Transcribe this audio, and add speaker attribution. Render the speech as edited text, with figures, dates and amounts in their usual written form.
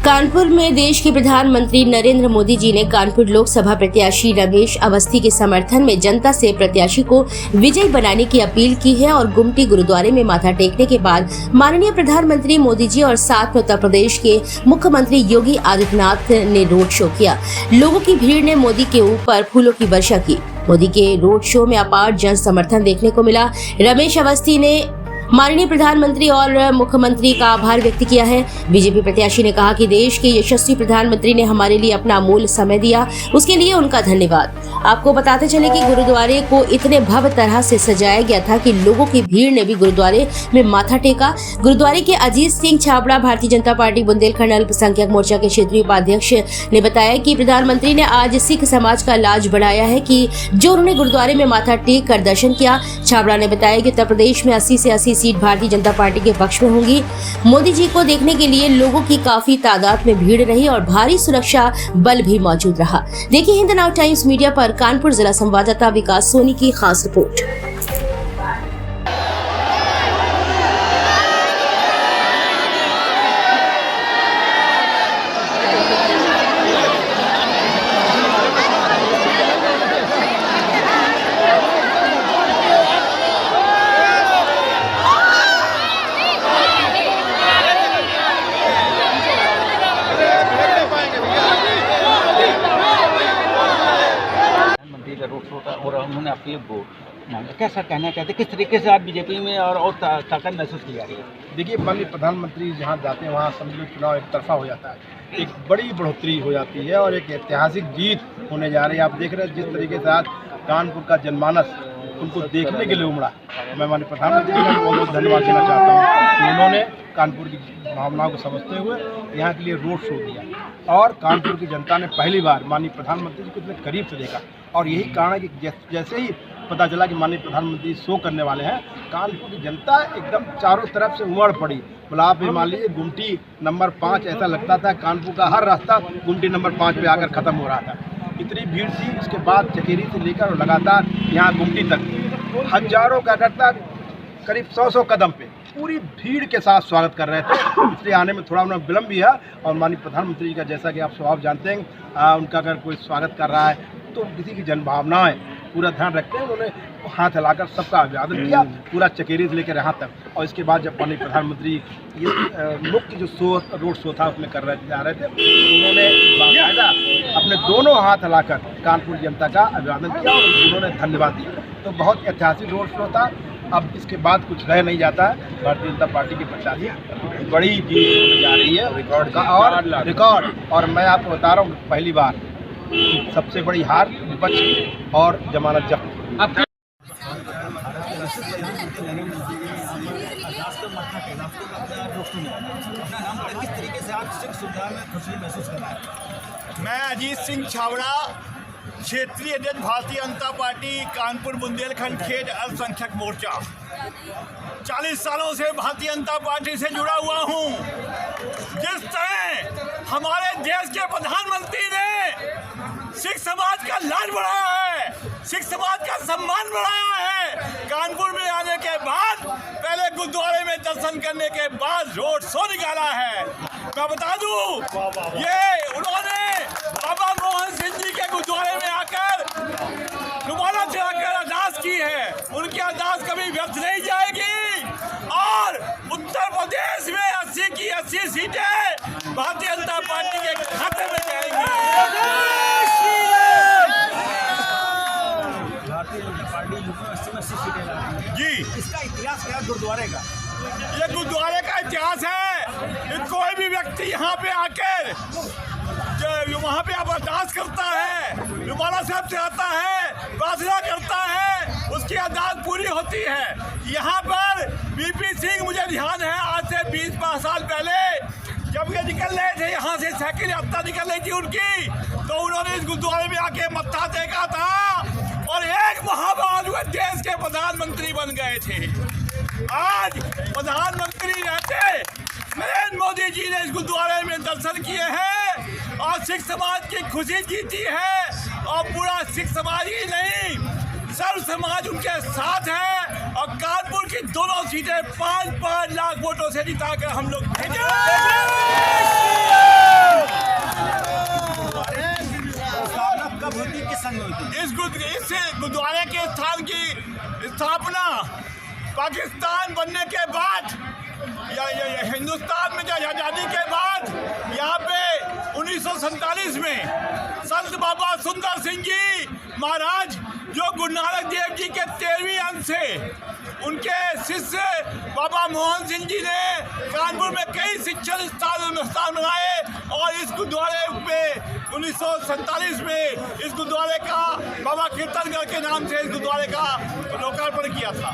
Speaker 1: कानपुर में देश के प्रधानमंत्री नरेंद्र मोदी जी ने कानपुर लोकसभा प्रत्याशी रमेश अवस्थी के समर्थन में जनता से प्रत्याशी को विजयी बनाने की अपील की है और गुमटी गुरुद्वारे में माथा टेकने के बाद माननीय प्रधानमंत्री मोदी जी और साथ में उत्तर प्रदेश के मुख्यमंत्री योगी आदित्यनाथ ने रोड शो किया। लोगों की भीड़ ने मोदी के ऊपर फूलों की वर्षा की। मोदी के रोड शो में अपार जन समर्थन देखने को मिला। रमेश अवस्थी ने माननीय प्रधानमंत्री और मुख्यमंत्री का आभार व्यक्त किया है। बीजेपी प्रत्याशी ने कहा कि देश के यशस्वी प्रधानमंत्री ने हमारे लिए अपना अमूल्य समय दिया, उसके लिए उनका धन्यवाद। आपको बताते चले कि गुरुद्वारे को इतने भव्य तरह से सजाया गया था कि लोगों की भीड़ ने भी गुरुद्वारे में माथा टेका। गुरुद्वारे के अजीत सिंह छाबड़ा भारतीय जनता पार्टी बुंदेलखंड अल्पसंख्यक मोर्चा के क्षेत्रीय उपाध्यक्ष ने बताया कि प्रधानमंत्री ने आज सिख समाज का लाज बढ़ाया है कि जो उन्होंने गुरुद्वारे में माथा टेक कर दर्शन किया। छाबड़ा ने बताया कि उत्तर प्रदेश में 80 से 80 सीट भारतीय जनता पार्टी के पक्ष में होंगी। मोदी जी को देखने के लिए लोगों की काफी तादाद में भीड़ रही और भारी सुरक्षा बल भी मौजूद रहा। देखिए हिंद नाउ टाइम्स मीडिया पर कानपुर जिला संवाददाता विकास सोनी की खास रिपोर्ट।
Speaker 2: रोड शो था और उन्होंने अपनी वोट मांगा। कैसा कहना चाहते, किस तरीके से आप बीजेपी में और ताकत महसूस की जा रही है?
Speaker 3: देखिए, माननीय प्रधानमंत्री जहाँ जाते हैं वहाँ समझ लो चुनाव एक तरफा हो जाता है, एक बड़ी बढ़ोतरी हो जाती है और एक ऐतिहासिक जीत होने जा रही है। आप देख रहे हैं जिस तरीके से आज कानपुर का जनमानस उनको देखने के लिए उमड़ा। मैं माननीय प्रधानमंत्री का बहुत बहुत धन्यवाद देना चाहता हूँ कि उन्होंने कानपुर की भावनाओं को समझते हुए यहाँ के लिए रोड शो दिया और कानपुर की जनता ने पहली बार माननीय प्रधानमंत्री जी को इतने करीब से देखा। और यही कारण है कि जैसे ही पता चला कि माननीय प्रधानमंत्री शो करने वाले हैं, कानपुर की जनता एकदम चारों तरफ से उमड़ पड़ी। मतलब आप ये मान लीजिए गुमटी नंबर 5 ऐसा लगता था कानपुर का हर रास्ता गुमटी नंबर 5 पे आकर ख़त्म हो रहा था। इतनी भीड़ थी। उसके बाद चकेरी से लेकर और लगातार यहाँ गुमटी तक हजारों का करता करीब 100 कदम पे पूरी भीड़ के साथ स्वागत कर रहे थे। इसलिए आने में थोड़ा उन्हें विलम्ब भी है। और माननीय प्रधानमंत्री जी का जैसा कि आप स्वभाव जानते हैं, उनका अगर कोई स्वागत कर रहा है तो किसी की जनभावनाएं पूरा ध्यान रखते हैं। उन्होंने हाथ हिलाकर सबका अभिवादन किया, पूरा चकेरी से लेकर यहाँ तक। और इसके बाद जब माननीय प्रधानमंत्री ये मुख्य जो रोड शो था उसमें जा रहे थे, उन्होंने बाकायदा अपने दोनों हाथ हिलाकर कानपुर जनता का अभिवादन किया और उन्होंने धन्यवाद दिया। तो बहुत ऐतिहासिक रोड शो था। अब इसके बाद कुछ रह नहीं जाता है। भारतीय जनता पार्टी की प्रत्याशी बड़ी जीत होने जा रही है, रिकॉर्ड का और रिकॉर्ड। और मैं आपको बता रहा हूँ पहली बार सबसे बड़ी हार विपक्ष की और जमानत जब्त।
Speaker 4: मैं अजीत सिंह छाबड़ा, क्षेत्रीय अध्यक्ष भारतीय जनता पार्टी कानपुर बुंदेलखंड खेत अल्पसंख्यक मोर्चा। 40 सालों से भारतीय जनता पार्टी से जुड़ा हुआ हूँ। जिस तरह हमारे देश के प्रधानमंत्री ने सिख समाज का लाज बढ़ाया है, सिख समाज का सम्मान बढ़ाया है, कानपुर में आने के बाद पहले गुरुद्वारे में दर्शन करने के बाद रोड शो निकाला है। मैं बता दूं, ये उन्होंने बाबा मोहन सिंह जी के गुरुद्वारे में आकर रुमाला चढ़ाकर अरदास की है। उनकी अरदास कभी व्यर्थ नहीं जाएगी और उत्तर प्रदेश में 80 की 80 सीटें भारतीय जनता पार्टी के खाते में जाएंगी।
Speaker 2: भारतीय जनता पार्टी 80 सीटें लाती है।
Speaker 4: जी,
Speaker 2: इसका इतिहास क्या गुरुद्वारे का?
Speaker 4: ये गुरुद्वारे का इतिहास है कि कोई भी व्यक्ति यहाँ पे आकर जो वहाँ पे आप अरदास करता है, रुमाला साहब से आता है, प्रार्थना करता है, उसकी अरदास पूरी होती है। यहाँ पर बीपी सिंह, मुझे ध्यान है आज से 20 साल पहले जब ये निकल रहे थे यहाँ से, साइकिल यात्रा निकल रही थी उनकी, तो उन्होंने इस गुरुद्वारे में आके मत्था टेका था और एक महाभारत हुए देश के प्रधानमंत्री बन गए थे। आज प्रधानमंत्री रहते नरेंद्र मोदी जी ने इस गुरुद्वारे में दर्शन किए हैं और सिख समाज की खुशी जीती है। और पूरा सिख समाज ही नहीं, सर्व समाज उनके साथ है और कानपुर की दोनों सीटें 5-5 लाख वोटों से जिताकर हम लोग इस गुरुद्वारे के स्थान की स्थापना पाकिस्तान बनने के बाद या हिंदुस्तान में आज़ादी के बाद यहाँ पे 1947 में संत बाबा सुंदर सिंह जी महाराज जो गुरु नानक देव जी के 13वीं अंश से उनके शिष्य बाबा मोहन सिंह जी ने कानपुर में कई शिक्षण स्थान बनाए और इस गुरुद्वारे पे 1947 में इस गुरुद्वारे का बाबा कीर्तनगढ़ के नाम से इस गुरुद्वारे का लोकार्पण किया था।